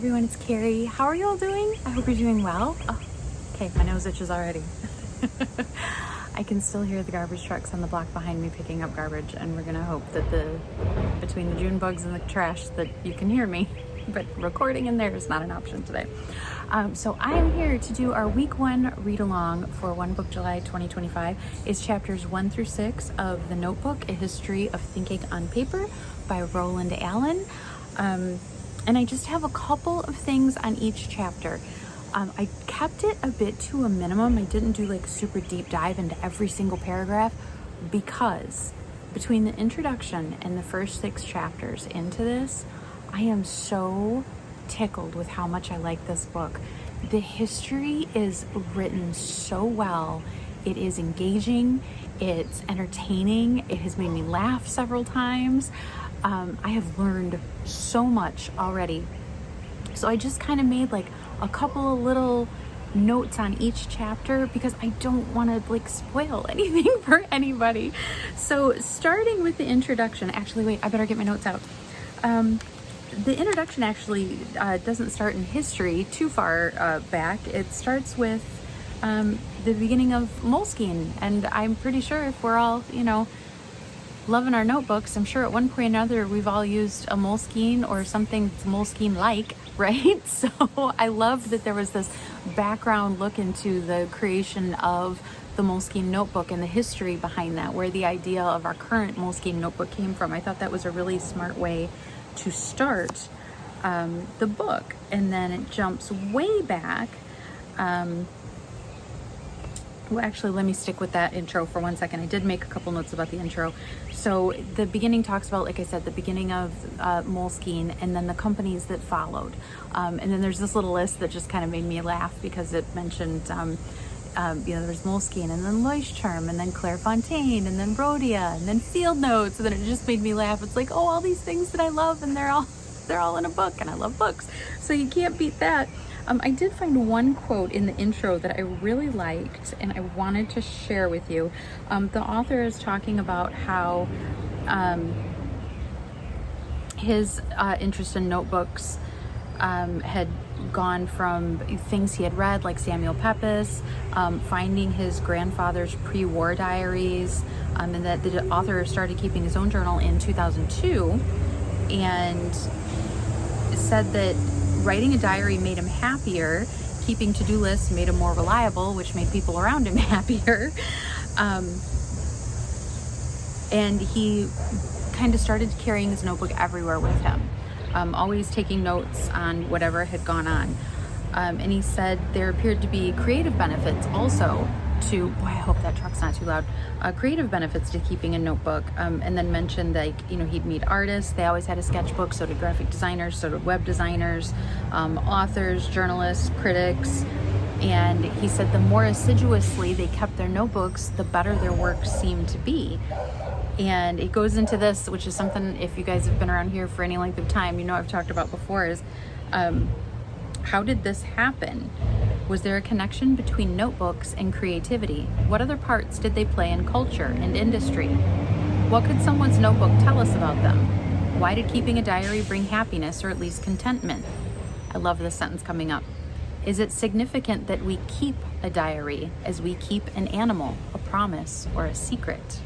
everyone, it's Carrie. How are you all doing? I hope you're doing well. Oh, okay, my nose itches already. I can still hear the garbage trucks on the block behind me picking up garbage, and we're gonna hope that between the June bugs and the trash that you can hear me, but recording in there is not an option today. So I am here to do our week 1 read along for One Book July 2025. Is chapters 1 through 6 of The Notebook, A History of Thinking on Paper by Roland Allen. And I just have a couple of things on each chapter. I kept it a bit to a minimum. I didn't do like super deep dive into every single paragraph because between the introduction and the first 6 chapters into this, I am so tickled with how much I like this book. The history is written so well. It is engaging. It's entertaining. It has made me laugh several times. I have learned so much already. So I just kind of made like a couple of little notes on each chapter because I don't want to like spoil anything for anybody. So starting with the introduction, actually, wait, I better get my notes out. The introduction actually doesn't start in history too far back. It starts with the beginning of Moleskine, and I'm pretty sure if we're all, loving our notebooks, I'm sure at one point or another we've all used a Moleskine or something that's Moleskine-like, right? So I loved that there was this background look into the creation of the Moleskine notebook and the history behind that, where the idea of our current Moleskine notebook came from. I thought that was a really smart way to start the book. And then it jumps way back. Well, actually, let me stick with that intro for 1 second. I did make a couple notes about the intro. So the beginning talks about, like I said, the beginning of Moleskine and then the companies that followed. And then there's this little list that just kind of made me laugh because it mentioned, there's Moleskine and then Leuchtturm and then Clairefontaine and then Rhodia and then Field Notes. And then it just made me laugh. It's like, oh, all these things that I love, and they're all in a book, and I love books. So you can't beat that. I did find one quote in the intro that I really liked, and I wanted to share with you. The author is talking about how his interest in notebooks had gone from things he had read, like Samuel Pepys, finding his grandfather's pre-war diaries, and that the author started keeping his own journal in 2002, and said that writing a diary made him happier, keeping to-do lists made him more reliable, which made people around him happier. And he kind of started carrying his notebook everywhere with him, always taking notes on whatever had gone on. And he said there appeared to be creative benefits also to, boy, I hope that truck's not too loud, creative benefits to keeping a notebook, and then mentioned he'd meet artists. They always had a sketchbook, so did graphic designers, so did web designers, authors, journalists, critics. And he said the more assiduously they kept their notebooks, the better their work seemed to be. And it goes into this, which is something, if you guys have been around here for any length of time, I've talked about before, is how did this happen? Was there a connection between notebooks and creativity? What other parts did they play in culture and industry? What could someone's notebook tell us about them? Why did keeping a diary bring happiness, or at least contentment? I love this sentence coming up. Is it significant that we keep a diary as we keep an animal, a promise, or a secret?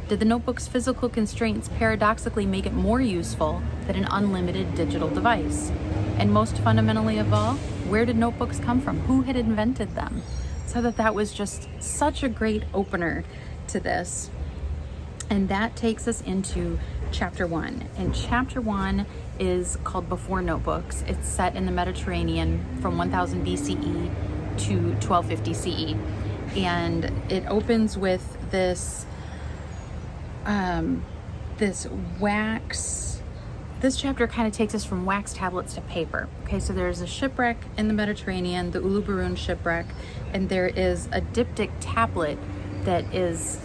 Did the notebook's physical constraints paradoxically make it more useful than an unlimited digital device? And most fundamentally of all, where did notebooks come from? Who had invented them? So that was just such a great opener to this. And that takes us into chapter 1. And chapter 1 is called Before Notebooks. It's set in the Mediterranean from 1000 BCE to 1250 CE. And it opens with this this chapter kind of takes us from wax tablets to paper. Okay, so there's a shipwreck in the Mediterranean, the Uluburun shipwreck, and there is a diptych tablet that is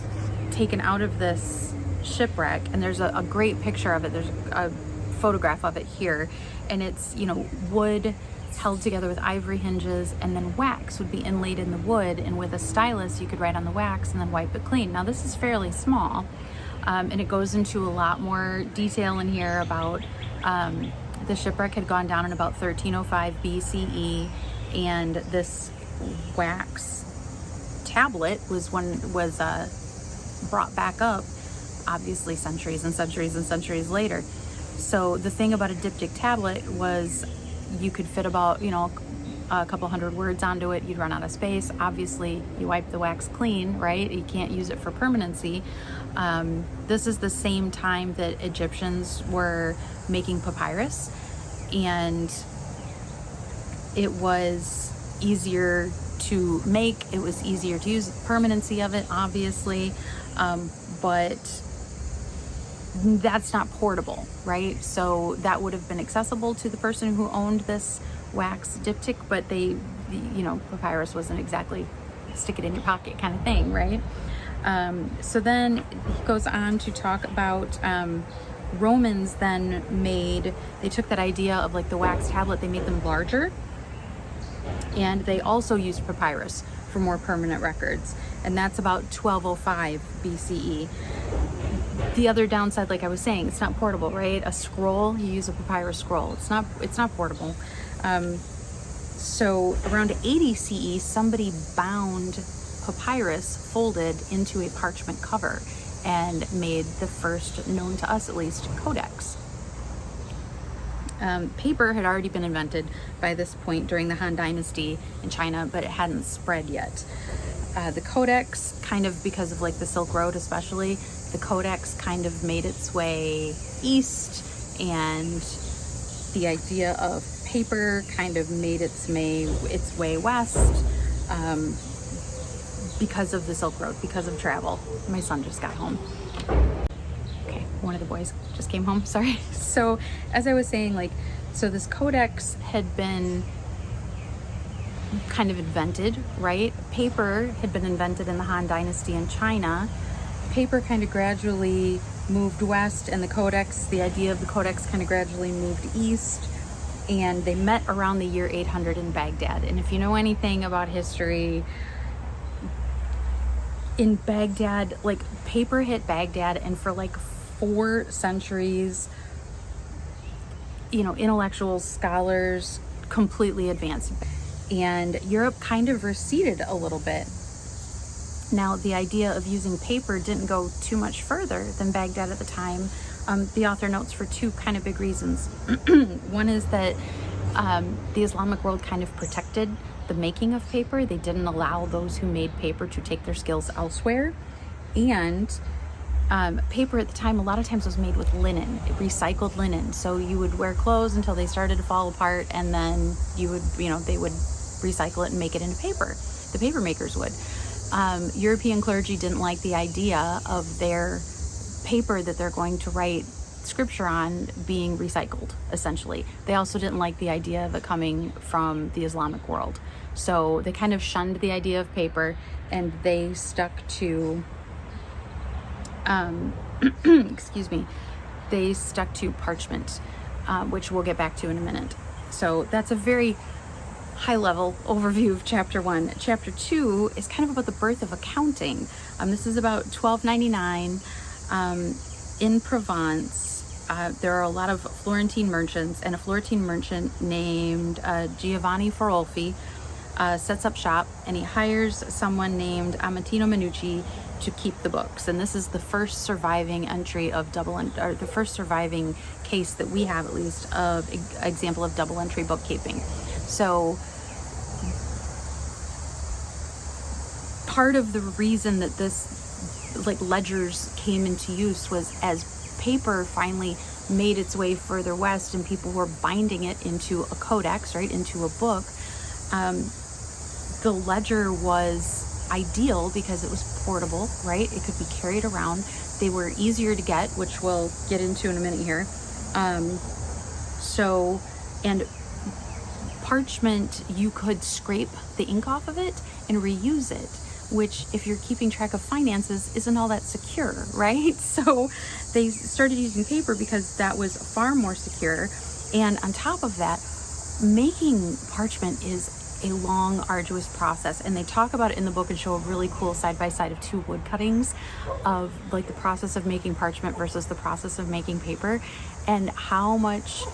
taken out of this shipwreck, and there's a great picture of it. There's a photograph of it here, and it's, wood held together with ivory hinges, and then wax would be inlaid in the wood, and with a stylus you could write on the wax and then wipe it clean. Now this is fairly small, and it goes into a lot more detail in here about The shipwreck had gone down in about 1305 BCE, and this wax tablet was brought back up, obviously centuries and centuries and centuries later. So the thing about a diptych tablet was you could fit about, a couple hundred words onto it. You'd run out of space. Obviously, you wipe the wax clean, right? You can't use it for permanency. This is the same time that Egyptians were making papyrus, and it was easier to make, it was easier to use, permanency of it, obviously, but that's not portable, right? So that would have been accessible to the person who owned this wax diptych, but papyrus wasn't exactly stick it in your pocket kind of thing, right? So then he goes on to talk about Romans then they took that idea of like the wax tablet, they made them larger, and they also used papyrus for more permanent records, and that's about 1205 BCE. The other downside, like I was saying, it's not portable, right? A scroll, you use a papyrus scroll. It's not portable. So around 80 CE, somebody bound papyrus folded into a parchment cover and made the first, known to us at least, codex. Paper had already been invented by this point during the Han Dynasty in China, but it hadn't spread yet. The codex, kind of because of like the Silk Road especially, the codex kind of made its way east, and the idea of paper kind of made its way west because of the Silk Road, because of travel. My son just got home. Okay, one of the boys just came home, sorry. So as I was saying, so this codex had been kind of invented, right? Paper had been invented in the Han Dynasty in China. Paper kind of gradually moved west, and the idea of the codex kind of gradually moved east, and they met around the year 800 in Baghdad. And if you know anything about history, in Baghdad, paper hit Baghdad, and for 4 centuries, intellectuals, scholars completely advanced, and Europe kind of receded a little bit. Now, the idea of using paper didn't go too much further than Baghdad at the time. The author notes for 2 kind of big reasons. One is that the Islamic world kind of protected the making of paper. They didn't allow those who made paper to take their skills elsewhere. And paper at the time, a lot of times, was made with linen, recycled linen. So you would wear clothes until they started to fall apart, and then they would recycle it and make it into paper. The paper makers would. European clergy didn't like the idea of their paper that they're going to write scripture on being recycled, essentially. They also didn't like the idea of it coming from the Islamic world. So they kind of shunned the idea of paper, and they stuck to, they stuck to parchment, which we'll get back to in a minute. So that's a very high-level overview of chapter 1. Chapter 2 is kind of about the birth of accounting. This is about 1299 in Provence. There are a lot of Florentine merchants, and a Florentine merchant named Giovanni Farolfi sets up shop, and he hires someone named Amatino Minucci to keep the books. And this is the first surviving entry of or the first surviving case that we have, at least, of example of double entry bookkeeping. So part of the reason that this ledgers came into use was as paper finally made its way further west and people were binding it into a codex, right, into a book. The ledger was ideal because it was portable, right? It could be carried around. They were easier to get, which we'll get into in a minute here. And parchment, you could scrape the ink off of it and reuse it, which, if you're keeping track of finances, isn't all that secure, right? So they started using paper because that was far more secure. And on top of that, making parchment is a long, arduous process. And they talk about it in the book and show a really cool side-by-side of 2 wood cuttings of the process of making parchment versus the process of making paper, and how much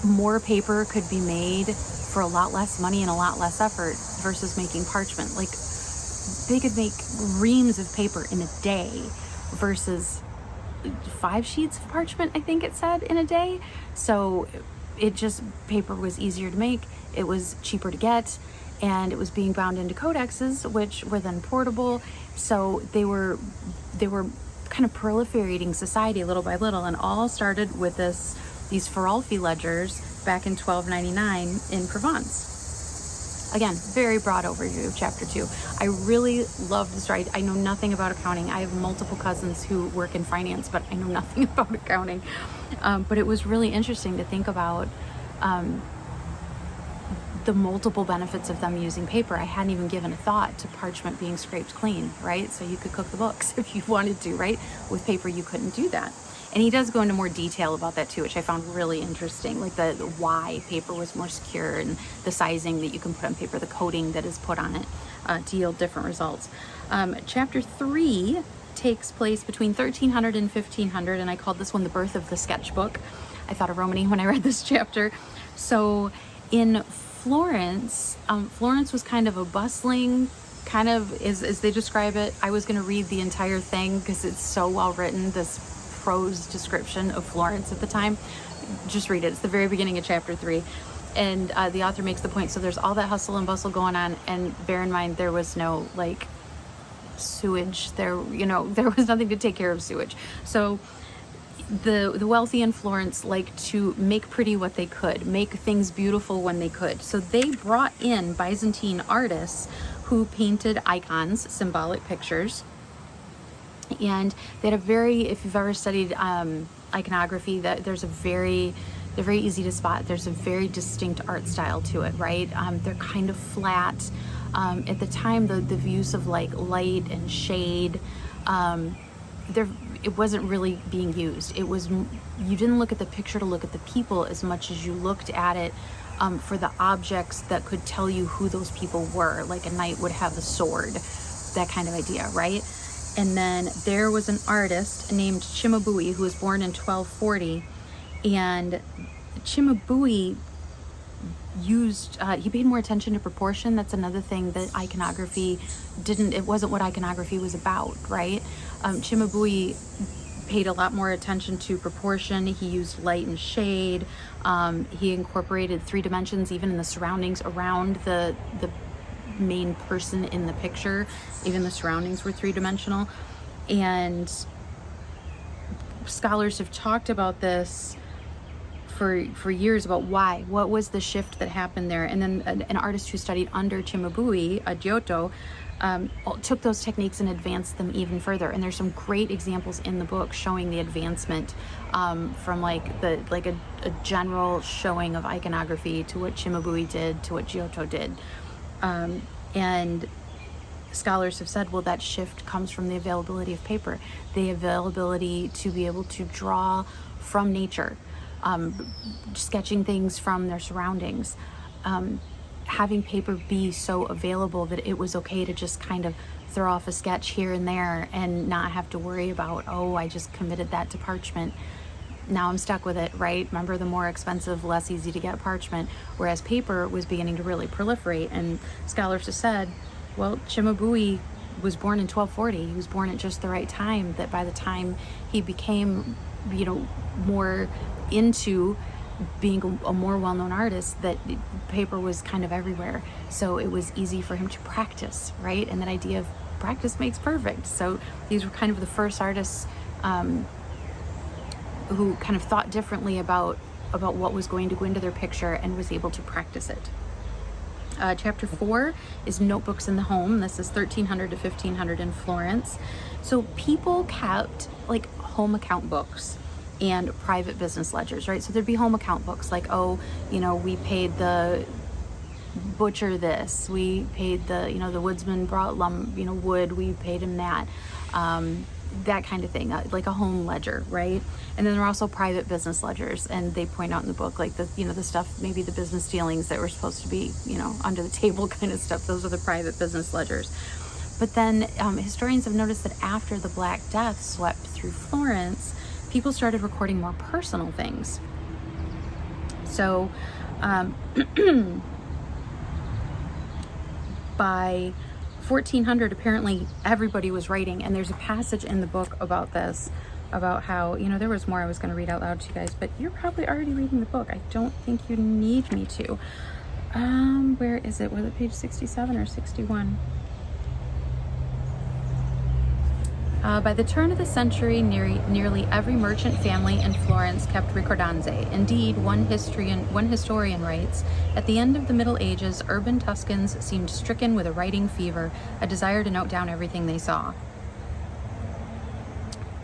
more paper could be made for a lot less money and a lot less effort versus making parchment. Like, they could make reams of paper in a day versus 5 sheets of parchment, I think it said, in a day. So paper was easier to make, it was cheaper to get, and it was being bound into codexes, which were then portable. So they were kind of proliferating society little by little, and all started with these Ferralfi ledgers back in 1299 in Provence. Again, very broad overview of chapter 2. I really love the story. I know nothing about accounting. I have multiple cousins who work in finance, but I know nothing about accounting. But it was really interesting to think about the multiple benefits of them using paper. I hadn't even given a thought to parchment being scraped clean, right? So you could cook the books if you wanted to, right? With paper, you couldn't do that. And he does go into more detail about that too, which I found really interesting, like the why paper was more secure and the sizing that you can put on paper, the coating that is put on it to yield different results. Chapter 3 takes place between 1300 and 1500, and I called this one the birth of the sketchbook. I thought of Romany when I read this chapter. So in Florence, Florence was kind of a bustling, kind of, as they describe it. I was going to read the entire thing because it's so well written, this prose description of Florence at the time. Just read it. It's the very beginning of chapter 3. And the author makes the point. So there's all that hustle and bustle going on. And bear in mind, there was no like sewage. There was nothing to take care of sewage. So the wealthy in Florence liked to make pretty what they could, make things beautiful when they could. So they brought in Byzantine artists who painted icons, symbolic pictures. And they had if you've ever studied iconography, that they're very easy to spot. There's a very distinct art style to it, right? They're kind of flat. At the time, the use of like light and shade, it wasn't really being used. You didn't look at the picture to look at the people as much as you looked at it for the objects that could tell you who those people were. Like a knight would have a sword, that kind of idea, right? And then there was an artist named Cimabue who was born in 1240, and Cimabue he paid more attention to proportion. That's another thing that iconography it wasn't what iconography was about, right? Cimabue paid a lot more attention to proportion. He used light and shade. He incorporated 3 dimensions even in the surroundings around the main person in the picture. Even the surroundings were 3-dimensional. And scholars have talked about this for years, about what was the shift that happened there. And then an artist who studied under Cimabue, Giotto, took those techniques and advanced them even further. And there's some great examples in the book showing the advancement from a general showing of iconography to what Cimabue did to what Giotto did. And scholars have said, well, that shift comes from the availability of paper, the availability to be able to draw from nature, sketching things from their surroundings, having paper be so available that it was okay to just kind of throw off a sketch here and there and not have to worry about, oh, I just committed that to parchment. Now I'm stuck with it, right? Remember the more expensive, less easy to get parchment, whereas paper was beginning to really proliferate. And scholars have said, well, Cimabue was born in 1240. He was born at just the right time, that by the time he became, more into being a more well-known artist, that paper was kind of everywhere. So it was easy for him to practice, right? And that idea of practice makes perfect. So these were kind of the first artists who kind of thought differently about what was going to go into their picture and was able to practice it. Chapter 4 is notebooks in the home. This is 1300 to 1500 in Florence. So people kept like home account books and private business ledgers, right? So there'd be home account books like, we paid the butcher this, we paid the woodsman brought wood, we paid him that. That kind of thing, like a home ledger, right? And then there are also private business ledgers, and they point out in the book, like the stuff, maybe the business dealings that were supposed to be, under the table kind of stuff. Those are the private business ledgers. But then historians have noticed that after the Black Death swept through Florence, people started recording more personal things. So by 1400, apparently everybody was writing, and there's a passage in the book about this, about how, there was more I was going to read out loud to you guys, but you're probably already reading the book. I don't think you need me to. Where is it? Was it page 67 or 61? By the turn of the century, nearly every merchant family in Florence kept ricordanze. Indeed, one historian writes, at the end of the Middle Ages, urban Tuscans seemed stricken with a writing fever, a desire to note down everything they saw.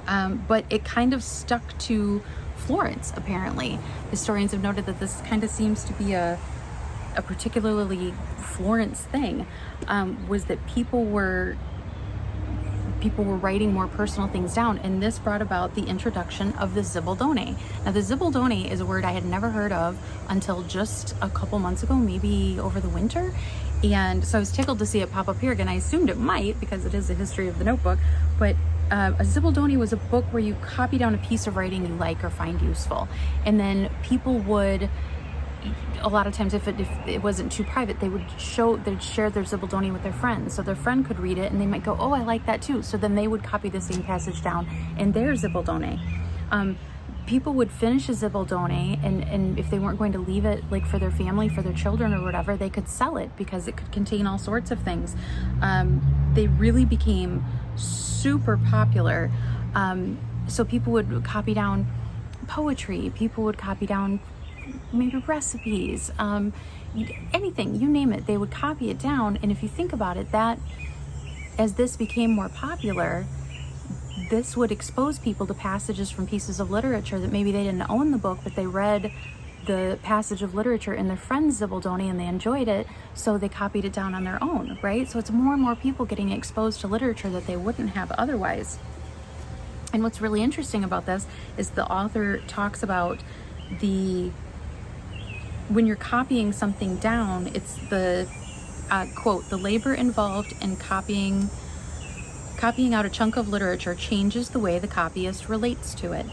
But it kind of stuck to Florence, apparently. Historians have noted that this kind of seems to be a particularly Florence thing, was that people were writing more personal things down, and this brought about the introduction of the zibaldone. Now, the zibaldone is a word I had never heard of until just a couple months ago, maybe over the winter, and so I was tickled to see it pop up here again. I assumed it might, because it is a history of the notebook, but a zibaldone was a book where you copy down a piece of writing you like or find useful, and then people would, a lot of times, if it wasn't too private, they'd share their zibaldone with their friends, so their friend could read it and they might go, oh, I like that too, so then they would copy the same passage down in their zibaldone. People would finish a zibaldone, and if they weren't going to leave it like for their family, for their children or whatever, they could sell it because it could contain all sorts of things. They really became super popular. So people would copy down poetry, people would copy down maybe recipes, anything, you name it, they would copy it down. And if you think about it, that as this became more popular, this would expose people to passages from pieces of literature that maybe they didn't own the book, but they read the passage of literature in their friend's zibaldone and they enjoyed it, so they copied it down on their own, right? So it's more and more people getting exposed to literature that they wouldn't have otherwise. And what's really interesting about this is the author talks about when you're copying something down, it's the quote, the labor involved in copying out a chunk of literature changes the way the copyist relates to it.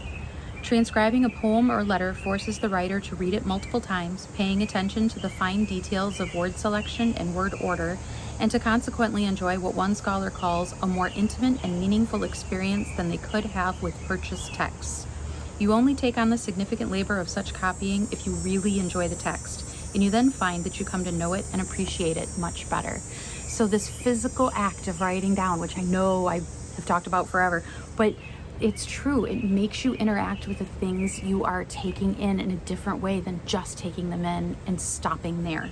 Transcribing a poem or letter forces the writer to read it multiple times, paying attention to the fine details of word selection and word order, and to consequently enjoy what one scholar calls a more intimate and meaningful experience than they could have with purchased texts. You only take on the significant labor of such copying if you really enjoy the text, and you then find that you come to know it and appreciate it much better. So this physical act of writing down, which I know I have talked about forever, but it's true. It makes you interact with the things you are taking in a different way than just taking them in and stopping there.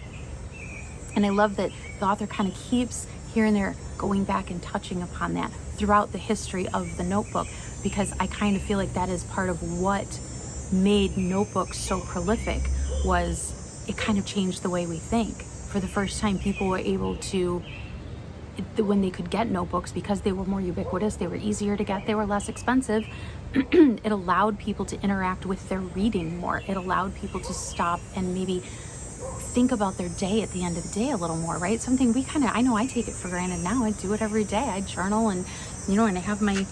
And I love that the author kind of keeps here and there going back and touching upon that throughout the history of the notebook, because I kind of feel like that is part of what made notebooks so prolific. Was it kind of changed the way we think. For the first time, people were able to, when they could get notebooks, because they were more ubiquitous, they were easier to get, they were less expensive, it allowed people to interact with their reading more. It allowed people to stop and maybe think about their day at the end of the day a little more, right? Something we kind of, I know I take it for granted now. I do it every day. I journal and I have my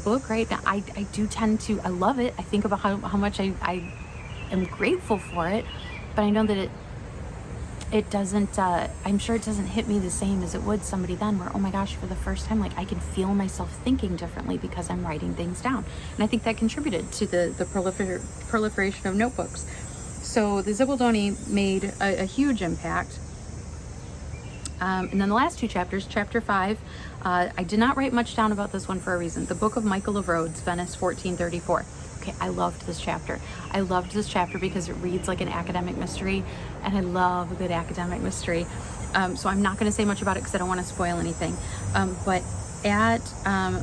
book, right? I do tend to, I love it. I think about how much I am grateful for it, but I know that it doesn't, I'm sure it doesn't hit me the same as it would somebody then, where, oh my gosh, for the first time, like I can feel myself thinking differently because I'm writing things down. And I think that contributed to the proliferation of notebooks. So the zibaldone made a huge impact. And then the last two chapters, chapter 5, I did not write much down about this one for a reason. The Book of Michael of Rhodes, Venice, 1434. Okay, I loved this chapter. I loved this chapter because it reads like an academic mystery, and I love a good academic mystery. So I'm not going to say much about it because I don't want to spoil anything. But at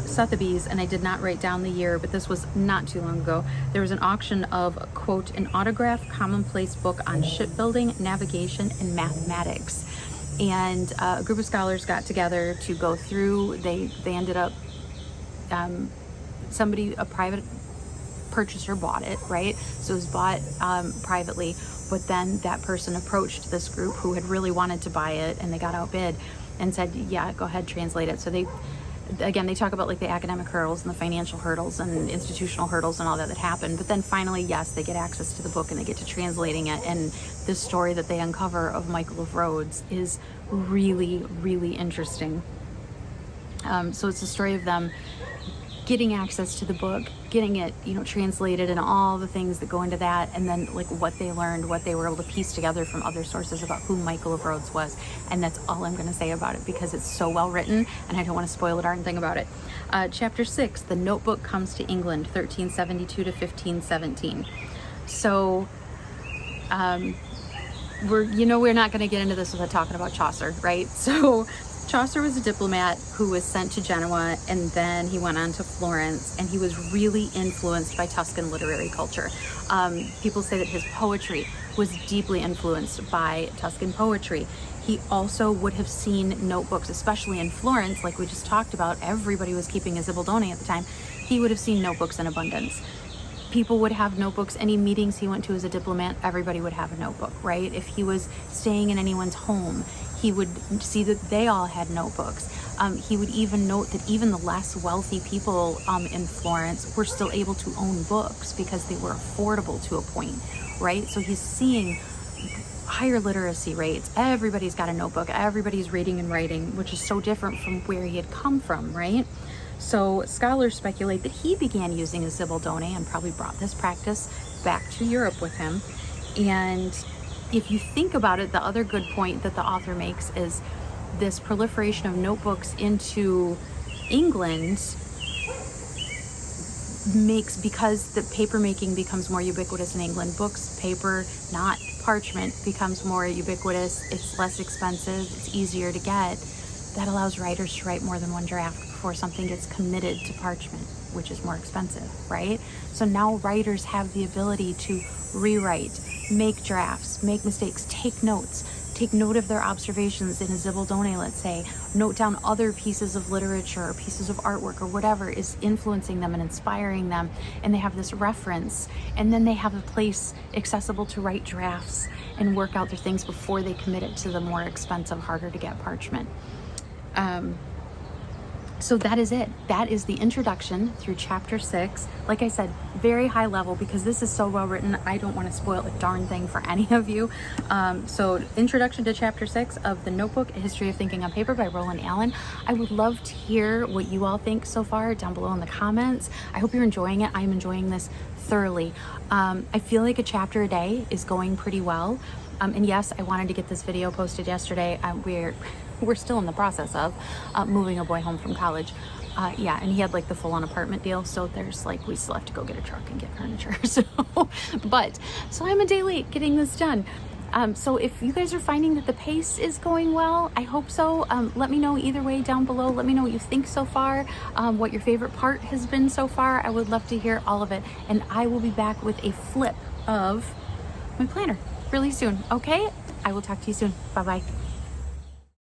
Sotheby's, and I did not write down the year, but this was not too long ago, there was an auction of, quote, an autographed commonplace book on shipbuilding, navigation, and mathematics. And a group of scholars got together to go through. They ended up, a private purchaser bought it, right? So it was bought privately, but then that person approached this group who had really wanted to buy it, and they got outbid and said, yeah, go ahead, translate it. So again, they talk about like the academic hurdles and the financial hurdles and institutional hurdles and all that happened. But then finally, yes, they get access to the book and they get to translating it. And this story that they uncover of Michael of Rhodes is really, really interesting. So it's a story of them getting access to the book, getting it, translated, and all the things that go into that, and then like what they learned, what they were able to piece together from other sources about who Michael of Rhodes was. And that's all I'm going to say about it, because it's so well written and I don't want to spoil a darn thing about it. Chapter 6, The Notebook Comes to England, 1372 to 1517. So we're not going to get into this without talking about Chaucer, right? So Chaucer was a diplomat who was sent to Genoa, and then he went on to Florence, and he was really influenced by Tuscan literary culture. People say that his poetry was deeply influenced by Tuscan poetry. He also would have seen notebooks, especially in Florence, like we just talked about. Everybody was keeping a zibaldone at the time. He would have seen notebooks in abundance. People would have notebooks. Any meetings he went to as a diplomat, everybody would have a notebook, right? If he was staying in anyone's home, he would see that they all had notebooks. He would even note that even the less wealthy people in Florence were still able to own books because they were affordable to a point, right? So he's seeing higher literacy rates. Everybody's got a notebook. Everybody's reading and writing, which is so different from where he had come from, right? So scholars speculate that he began using a zibaldone and probably brought this practice back to Europe with him. And if you think about it, the other good point that the author makes is this proliferation of notebooks into England because the paper making becomes more ubiquitous in England. Books, paper, not parchment, becomes more ubiquitous. It's less expensive. It's easier to get. That allows writers to write more than one draft before something gets committed to parchment, which is more expensive, right? So now writers have the ability to rewrite, make drafts, make mistakes, take notes, take note of their observations in a zibaldone, let's say, note down other pieces of literature or pieces of artwork or whatever is influencing them and inspiring them, and they have this reference, and then they have a place accessible to write drafts and work out their things before they commit it to the more expensive, harder to get parchment. So that is it. That is the introduction through chapter 6. Like I said, very high level, because this is so well written. I don't want to spoil a darn thing for any of you. So introduction to chapter 6 of The Notebook, A History of Thinking on Paper by Roland Allen. I would love to hear what you all think so far down below in the comments. I hope you're enjoying it. I'm enjoying this thoroughly. I feel like a chapter a day is going pretty well. And yes, I wanted to get this video posted yesterday. We're still in the process of moving a boy home from college. And he had like the full-on apartment deal, so there's like, we still have to go get a truck and get furniture. So I'm a day late getting this done. So if you guys are finding that the pace is going well, I hope so. Let me know either way down below. Let me know what you think so far, what your favorite part has been so far. I would love to hear all of it, and I will be back with a flip of my planner really soon. Okay, I will talk to you soon. Bye bye.